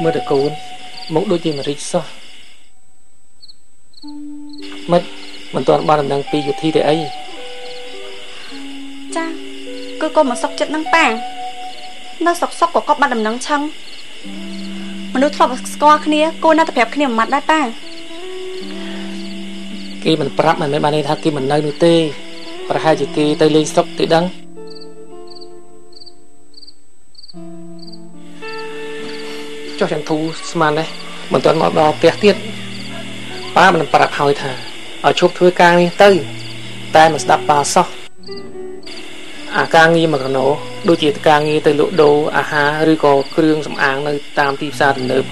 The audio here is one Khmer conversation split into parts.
មើលតែកូនមកដូចជាមរិចសោះមិនទាន់បានដំណឹងពីយុធីទេអីចាគឺកូនមកសុកចិត្តនឹងប៉ានៅសុកក៏គាត់បានដំណឹងឆឹងមនុស្សធ្លាប់ស្គាល់គ្នាកូនណាទៅប្រាប់គ្នាមួយម៉ាត់ដែរប៉ាគេមិនប្រាប់មិនមែនបានន័យថាគេមិននៅនោះទេប្រហែលជាគេទៅលេងស្រុកទៅដឹងចុះចន្ទូស្មានដែរមិនទាន់មកដល់ផ្ទះទៀតប៉ាមិនប្រាប់ហើយថាឲ្យឈប់ធ្វើការនេះទៅតែមិនស្ដាប់ប៉ាសោះអាការងារមកកណោដូចជាការងារទៅលក់ដូរអាហារឬក៏គ្រឿងសម្អាងនៅតាមទីផ្សារទំនើប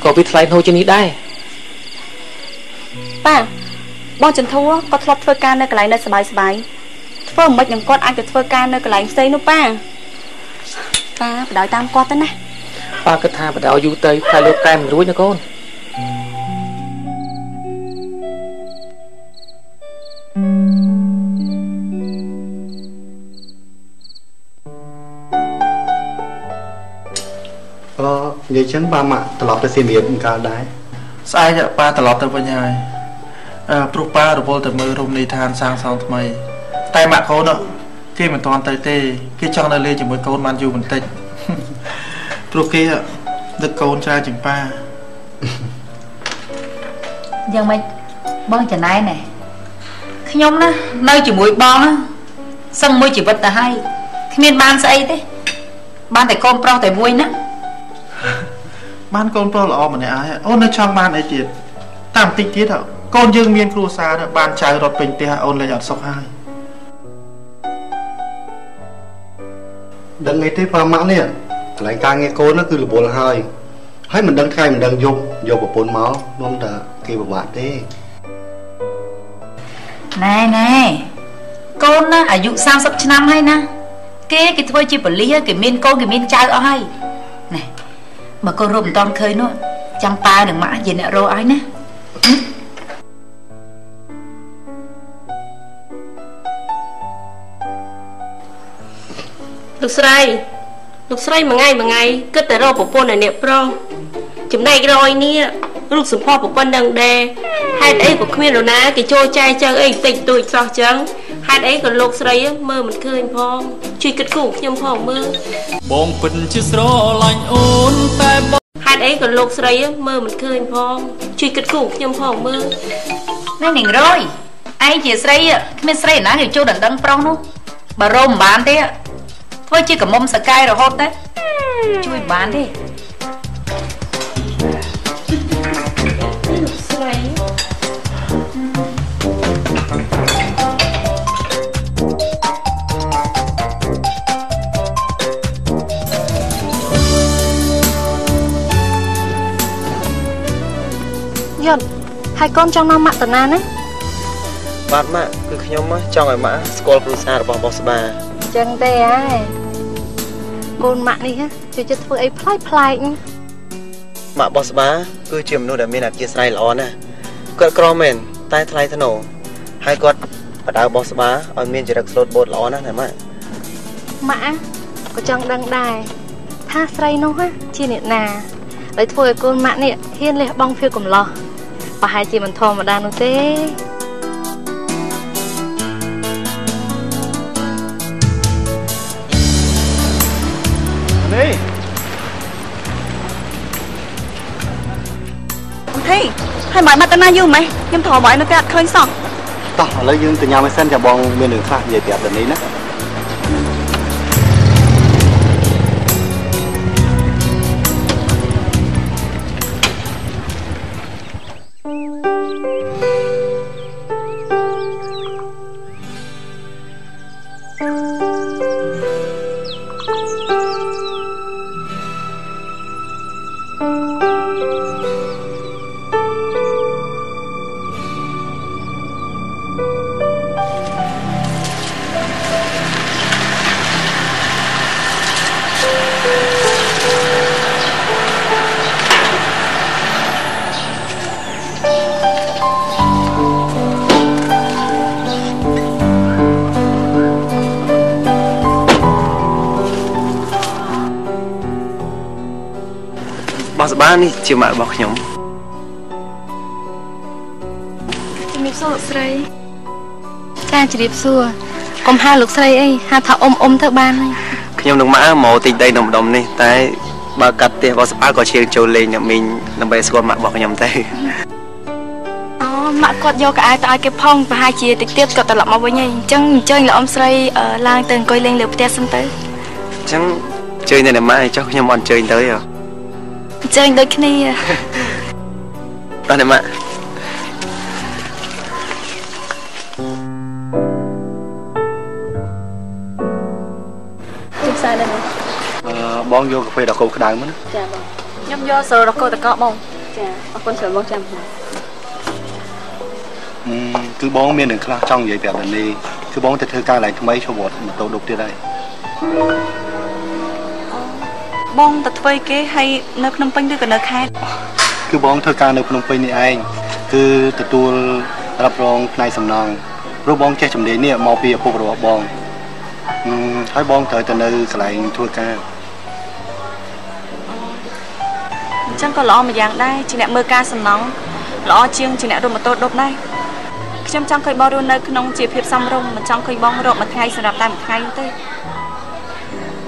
ក៏វាថ្លៃហូរជាងនេះដែរប៉ាបងចន្ទូក៏ធ្លាប់ធ្វើការនៅកន្លែងនៅសបាយធ្វើមិននឹងគាត់អាចទៅធ្វើការនៅកន្លែងផ្សេងនោះប៉ាបដ ாய் តាមគាត់ទៅណាប៉ាគិតថាបដ ாய் យូរទៅផ្លែលោកកែមិនរួចណាកូននិយាយចឹងប៉ាម៉ាក់ត្រឡប់ទៅសៀមរាបកាលដែរស្អែកប៉ាត្រឡប់ទៅវិញហើយព្រោះប៉ារវល់ទៅមើលរមណីយដ្ឋានសាងសង់ថ្មីតែម៉ាក់កូនគេមិនទាន់ទៅទេគេចង់នៅលេងជាមួយកូនបានយូរបន្តិចព្រោះគេដឹកកូនច្រើនជាងប៉ាយ៉ាងម៉េចបងចំណែនណែខ្ញុំណានៅជាមួយបងសឹងមួយជីវិតទៅហើយគ្មានបានស្អីទេបានតែកូនប្រុសតែមួយណាបានកូនប្រុសល្អម្នាក់ហើយអូននៅចង់បានអីទៀតតាមបន្តិចទៀតកូនយើងមានគ្រួសារបានចៅរត់ពេញផ្ទះអូនលេងអត់សុខហើយដឹងអីទេប៉ាម៉ាក់នេះកន្លែងការងារកូនគឺរវល់ហើយមិនដឹងថ្ងៃមិនដឹងយប់យកប្រពន្ធមកនាំតែគេពិបាកទេណែកូនណាអាយុ30ឆ្នាំហើយណាគេធ្វើជាប៉ូលីសគេមានកូនគេមានចៅអស់ហើយណែបើកូនរកមិនតន់ឃើញនោះចាំប៉ានឹងម៉ាក់និយាយអ្នករកឲ្យណាលោកស្រីមួយថ្ងៃគិតតែរកប្រពន្ធឲ្យអ្នកប្រុសចំណែករយនេះរូបសម្ផស្សប្រពន្ធនឹងដែរហេតុអីក៏គ្មាននរណាគេចូលចែកចៅអីតិចតួចសោះចឹងហេតុអីក៏លោកស្រីមើលមិនឃើញផងជួយគិតគូរខ្ញុំផងមើលបងពិតជាស្រឡាញ់អូនតែហេតុអីក៏លោកស្រីមើលមិនឃើញផងជួយគិតគូរខ្ញុំផងមើលនេះនាងរយឯងជាស្រីគ្មានស្រីណាគេចូលដណ្ដឹងប្រុសនោះបើរមមិនបានទេធ្វើជាកមុំសកាយរហូតទៅជួយបានទេលោកស្រីយត់ហើយកូនចង់នាំម៉ាក់តាណាណាបាទម៉ាក់គឺខ្ញុំចង់ឲ្យម៉ាក់ស្គាល់គ្រួសាររបស់បោះស្បាចឹងទេហើយកូនម៉ាក់នេះជួយចិត្តធ្វើអីប្លែកម៉ាក់បោះស្បាគឺជាមនុស្សដែលមានអធ្យាស្រ័យល្អណាស់គាត់ក្រមែនតែថ្លៃថ្នូរហើយគាត់បដៅបោះស្បាឲ្យមានចរិតស្លូតបូតល្អណាស់ណាម៉ាក់ក៏ចង់ដឹងដែរថាស្រីនោះជាអ្នកណាដោយធ្វើឲ្យកូនម៉ាក់នេះហ៊ានលះបង់ភាពកំឡោះប្រហែលជាមិនធម្មតានោះទេនេះហើយមកតាណាយូរម៉េចខ្ញុំថតមកឲ្យនៅគេអត់ឃើញសោះតោះឥឡូវយើងទៅញ៉ាំឲ្យសិនចាំបងមានរឿងខ្លះនិយាយប្រាប់ទៅនេះណា បងសបានេះជាម៉ាក់របស់ខ្ញុំ ជំរាបសួរលោកស្រីចាជំរាបសួរកុំហៅលោកស្រីអីហៅថាអ៊ំទៅបានហើយ ខ្ញុំនឹងម៉ាក់មកទិញដីនៅម្ដុំនេះតែបើកាត់ផ្ទះបងសបាក៏ឈៀងចូលលេងអ្នកមីងដើម្បីស្គាល់ម៉ាក់របស់ខ្ញុំទៅអូម៉ាក់គាត់យកកៅអៅទៅឲ្យគេផងប្រហែលជាតិចទៀតគាត់ត្រឡប់មកវិញហើយអញ្ចឹងអញ្ជើញលោកអ៊ំស្រីឡើងទៅអង្គុយលេងលើផ្ទះសិនទៅអញ្ចឹងអញ្ជើញតែម៉ាក់ចុះខ្ញុំអត់អញ្ជើញទៅហ៎អញ្ជើញដូចគ្នាតោះអ្នកម៉ាក់ជិះសាយដែរបងយកកាហ្វេដកូក្តៅមកណាចាបងខ្ញុំយកសូរដកូតកកបងចាអរគុណច្រើនបងចាំគឺបងមាននឹងខ្លះចង់និយាយប្រាប់ដល់នេះគឺបងទៅធ្វើការឡើងថ្មីចូលវត្តម៉ូតូដុបទៀតហើយបងទៅធ្វើគេហើយនៅភ្នំពេញឬក៏នៅខេត្តគឺបងធ្វើការនៅភ្នំពេញនេះឯងគឺទទួលរ៉ាប់រងផ្នែកសំណងព្រោះបងចេះជំនាញនេះមកពីឪពុករបស់បងហើយបងត្រូវទៅនៅកន្លែងធ្វើការអញ្ចឹងក៏ល្អមួយយ៉ាងដែរជាអ្នកមើលការសំណងល្អជាងជាអ្នករត់ម៉ូតូដប់ដែរខ្ញុំចង់ឃើញបងរស់នៅក្នុងជីវភាពសមរម្យមិនចង់ឃើញបងរកមួយថ្ងៃសម្រាប់តែមួយថ្ងៃទេ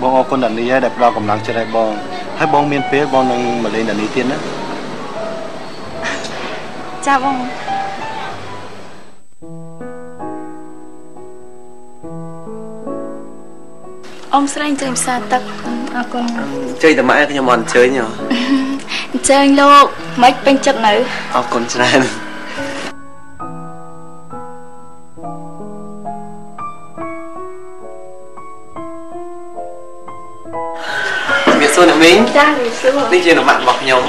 បងអរគុណដល់នេះដែលផ្ដល់កម្លាំងចិត្តឲ្យបងហើយបងមានពេលបងនឹងមកលេងដល់នេះទៀតណាចាបងអ៊ំស្រីអញ្ជើញផ្សារទឹកអរគុណជើញតែម៉ែខ្ញុំអត់អញ្ជើញហ៎អញ្ជើញលោកមិនពេញចិត្តនៅអរគុណច្រើនសួរអ្នកមីងចាជំរាបសួរនេះជានំម៉ាក់របស់ខ្ញុំ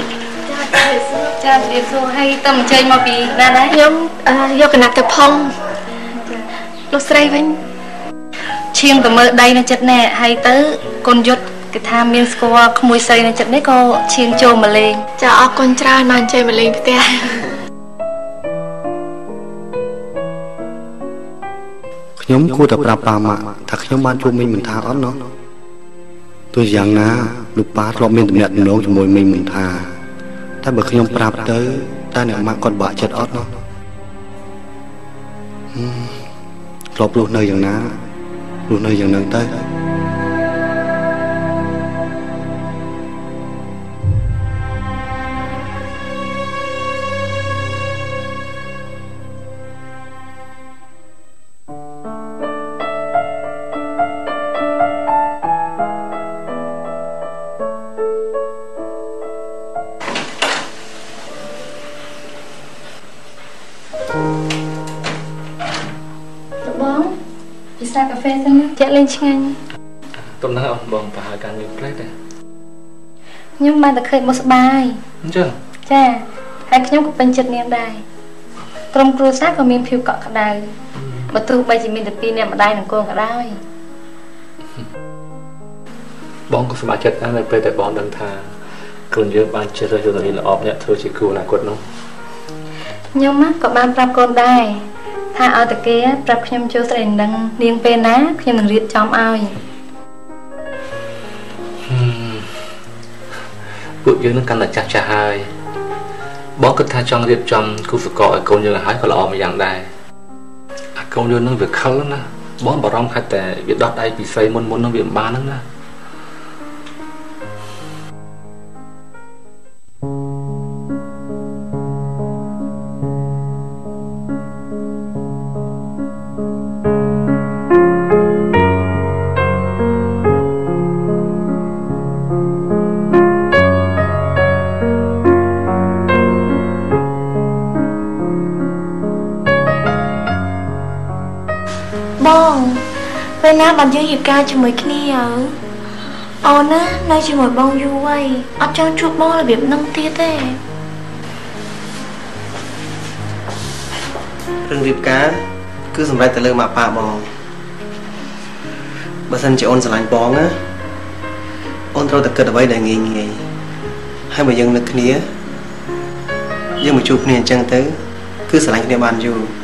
ចាជំរាបសួរហើយតើអញ្ជើញមកពីណាដែរខ្ញុំយកកណាត់ទៅផងលោកស្រីវិញឈៀងទៅមើលដីនៅចិត្តនេះហើយទៅកូនយុទ្ធគេថាមានស្គាល់ក្មួយស្រីនៅចិត្តនេះក៏ឈៀងចូលមកលេងចាអរគុណច្រើនមកអញ្ជើញមកលេងផ្ទះខ្ញុំគួរតែប្រាប់ប៉ាម៉ាក់ថាខ្ញុំបានជួបមីងមិនថាអត់ណោះទោះយ៉ាងណាលោកប៉ាធ្លាប់មានទំនាក់ទំនងជាមួយមីងមិនថាតែបើខ្ញុំប្រាប់ទៅតើអ្នកម៉ាក់គាត់បាក់ចិត្តអត់ណោះធ្លាប់រស់នៅយ៉ាងណារស់នៅយ៉ាងហ្នឹងទៅកាហ្វេសិនចាក់លេងឆ្ងាញ់ទំនើអត់បងប្រហែលការមានផ្លែទេខ្ញុំបានតែឃើញមកស្បាយអញ្ចឹងចាហើយខ្ញុំក៏ពេញចិត្តនាងដែរក្រុមគ្រួសារក៏មានភាពកក់ក្ដៅបើទោះបីជាមានតែពីរអ្នកម្ដាយនិងកូនក៏ដោយបងក៏សប្បាយចិត្តដែរនៅពេលដែលបងដឹងថាខ្លួនយើងបានជ្រើសរើសនារីល្អអ្នកធ្វើជាគូអនាគតនោះខ្ញុំក៏បានប្រាប់កូនដែរថាឲ្យតាគេប្រាប់ខ្ញុំចូលស្រីនឹងនាងពេលណាខ្ញុំនឹងរៀបចំឲ្យពួកយើងនឹងកាន់តែចាស់ហើយបងគិតថាចង់រៀបចំគូសកលឲ្យកូនយើងឲ្យក៏ល្អមួយយ៉ាងដែរអាកូនយើងនឹងវាខលណាបងបារម្ភថាតែវាដោះដៃពីស្រីមុននឹងវាមិនបានហ្នឹងណាបងពេលណាបានយើងរៀបការជាមួយគ្នា អូនណានៅជាមួយបងយូរហើយអត់ចង់ជួបបងរបៀបហ្នឹងទៀតទេរឿងរៀបការគឺសម្រេចទៅលើម៉ាក់ប៉ាបងបើសិនជាអូនស្រឡាញ់បងណាអូនត្រូវតែគិតអ្វីដែលងាយងាយហើយបើយើងនឹកគ្នាយើងមកជួបគ្នាអញ្ចឹងទៅគឺស្រឡាញ់គ្នាបានយូរ